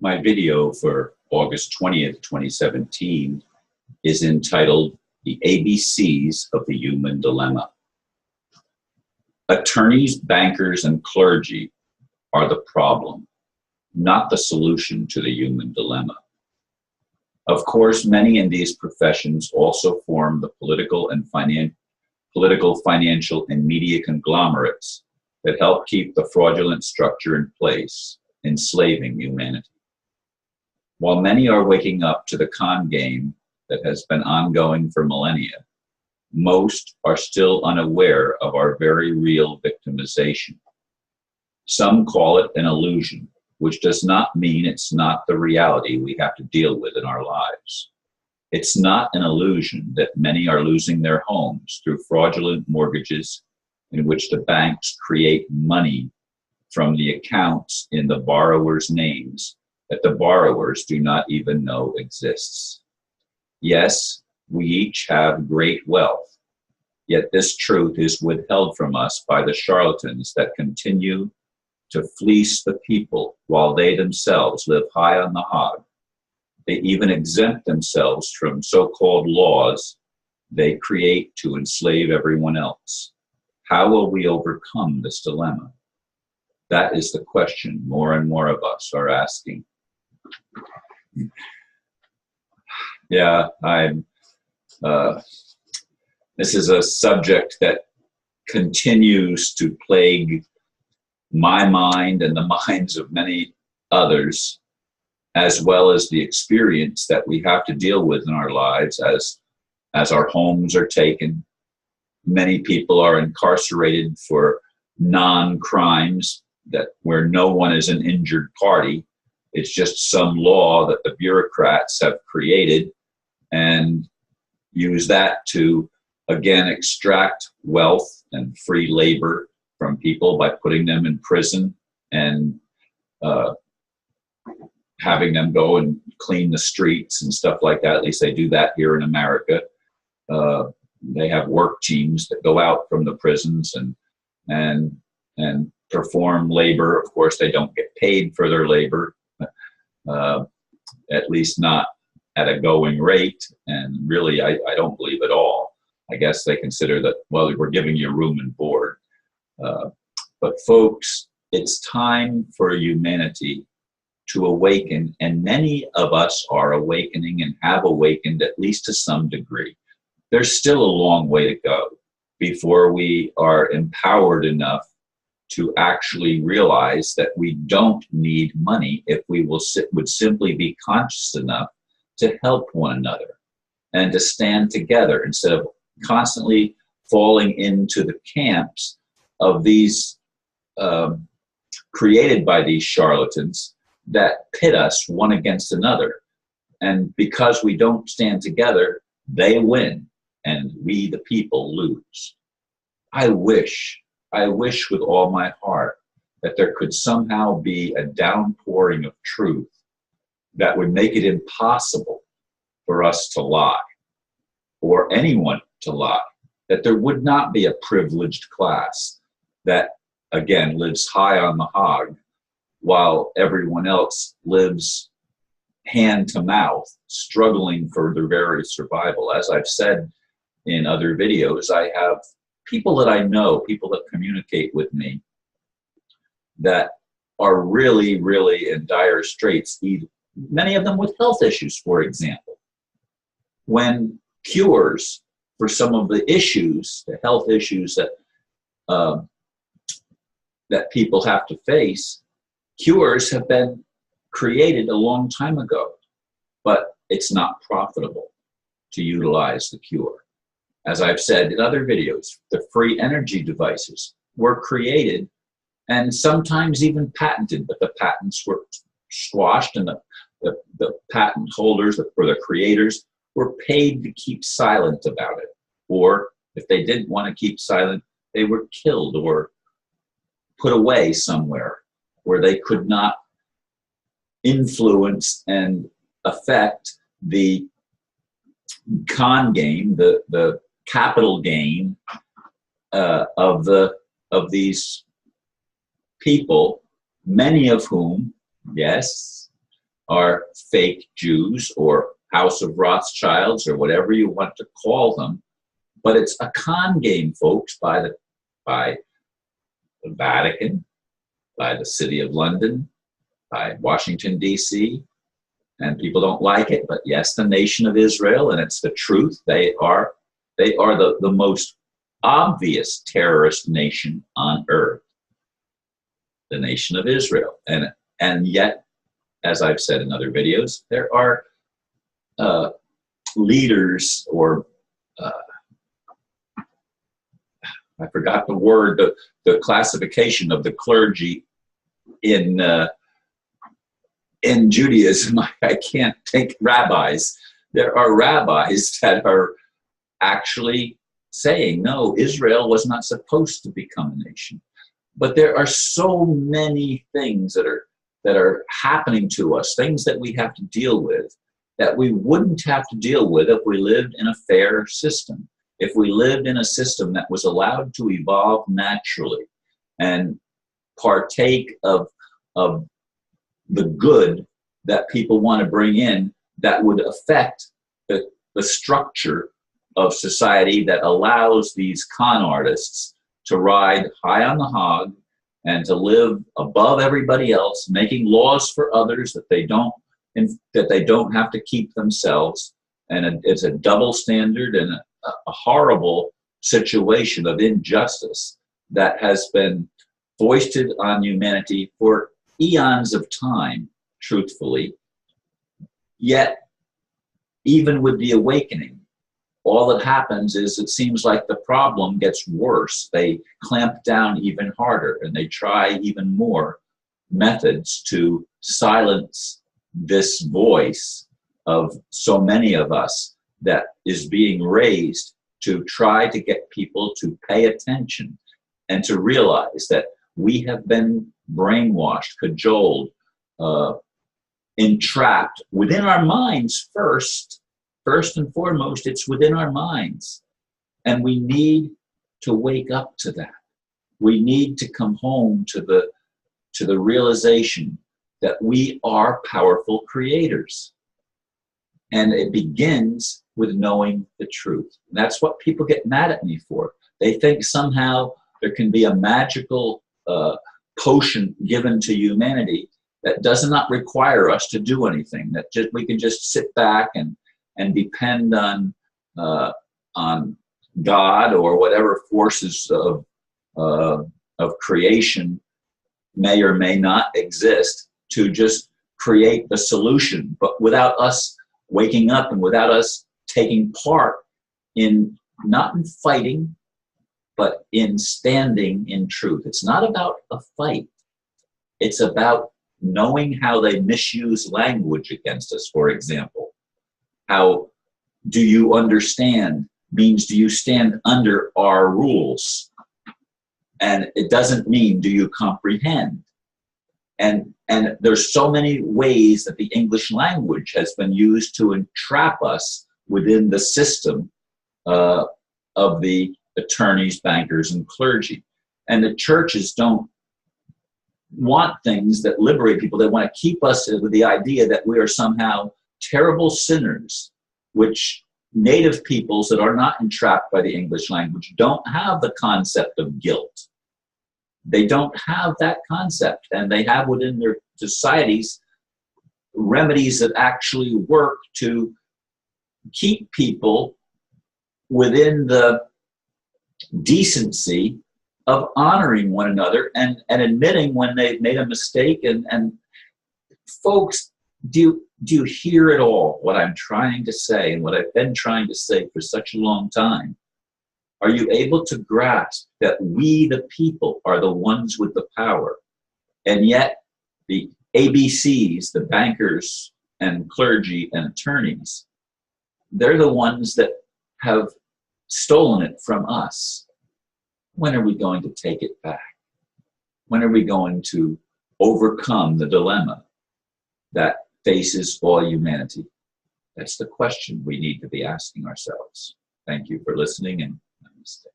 My video for August 20th, 2017 is entitled The ABCs of the Human Dilemma. Attorneys, bankers, and clergy are the problem, not the solution to the human dilemma. Of course, many in these professions also form the political, financial, and media conglomerates that help keep the fraudulent structure in place, enslaving humanity. While many are waking up to the con game that has been ongoing for millennia, most are still unaware of our very real victimization. Some call it an illusion, which does not mean it's not the reality we have to deal with in our lives. It's not an illusion that many are losing their homes through fraudulent mortgages in which the banks create money from the accounts in the borrowers' names that the borrowers do not even know exists. Yes, we each have great wealth, yet this truth is withheld from us by the charlatans that continue to fleece the people while they themselves live high on the hog. They even exempt themselves from so-called laws they create to enslave everyone else. How will we overcome this dilemma? That is the question more and more of us are asking. Yeah, this is a subject that continues to plague my mind and the minds of many others, as well as the experience that we have to deal with in our lives as our homes are taken. Many people are incarcerated for non-crimes where no one is an injured party. It's just some law that the bureaucrats have created and use that to, again, extract wealth and free labor from people by putting them in prison and having them go and clean the streets and stuff like that. At least they do that here in America. They have work teams that go out from the prisons and perform labor. Of course, they don't get paid for their labor, at least not at a going rate. And really, I don't believe at all. I guess they consider that, well, we're giving you room and board. But folks, it's time for humanity to awaken, and many of us are awakening and have awakened at least to some degree. There's still a long way to go before we are empowered enough to actually realize that we don't need money if we would simply be conscious enough to help one another and to stand together instead of constantly falling into the camps of these created by these charlatans that pit us one against another. And because we don't stand together, they win and we, the people, lose. I wish with all my heart that there could somehow be a downpouring of truth that would make it impossible for us to lie or anyone to lie, that there would not be a privileged class that, again, lives high on the hog while everyone else lives hand to mouth, struggling for their very survival. As I've said in other videos, I have people that I know, people that communicate with me that are really, really in dire straits, many of them with health issues, for example. When cures for some of the issues, the health issues that people have to face, cures have been created a long time ago, but it's not profitable to utilize the cure. As I've said in other videos, the free energy devices were created and sometimes even patented, but the patents were squashed and the patent holders, or the creators, were paid to keep silent about it. Or if they didn't want to keep silent, they were killed or put away somewhere where they could not influence and affect the con game, the capital gain of these people, many of whom, yes, are fake Jews or House of Rothschilds or whatever you want to call them. But it's a con game, folks, by the Vatican, by the City of London, by Washington, D.C., and people don't like it, but yes, the nation of Israel, and it's the truth. They are the most obvious terrorist nation on earth, the nation of Israel. And yet, as I've said in other videos, there are leaders or I forgot the word, the classification of the clergy in Judaism. I can't think, rabbis. There are rabbis that are actually saying, no, Israel was not supposed to become a nation. But there are so many things that are happening to us, things that we have to deal with, that we wouldn't have to deal with if we lived in a fair system, if we lived in a system that was allowed to evolve naturally and partake of the good that people want to bring in that would affect the structure of society that allows these con artists to ride high on the hog and to live above everybody else, making laws for others that they don't have to keep themselves. And it's a double standard and a horrible situation of injustice that has been foisted on humanity for eons of time, truthfully. Yet, even with the awakening, all that happens is it seems like the problem gets worse. They clamp down even harder and they try even more methods to silence this voice of so many of us that is being raised to try to get people to pay attention and to realize that we have been brainwashed, cajoled, entrapped within our minds first. First and foremost, it's within our minds. And we need to wake up to that. We need to come home to the realization that we are powerful creators. And it begins with knowing the truth. And that's what people get mad at me for. They think somehow there can be a magical potion given to humanity that does not require us to do anything, that we can just sit back and depend on God or whatever forces of creation may or may not exist to just create the solution, but without us waking up and without us taking part in, not in fighting, but in standing in truth. It's not about a fight. It's about knowing how they misuse language against us, for example. How do you understand means do you stand under our rules? And it doesn't mean do you comprehend? And there's so many ways that the English language has been used to entrap us within the system of the attorneys, bankers, and clergy. And the churches don't want things that liberate people. They want to keep us with the idea that we are somehow terrible sinners, which native peoples that are not entrapped by the English language don't have the concept of guilt. They don't have that concept, and they have within their societies remedies that actually work to keep people within the decency of honoring one another and admitting when they've made a mistake. And folks, do you hear it all, what I'm trying to say and what I've been trying to say for such a long time? Are you able to grasp that we, the people, are the ones with the power? And yet the ABCs, the bankers and clergy and attorneys, they're the ones that have stolen it from us. When are we going to take it back? When are we going to overcome the dilemma that faces all humanity? That's the question we need to be asking ourselves. Thank you for listening, and namaste.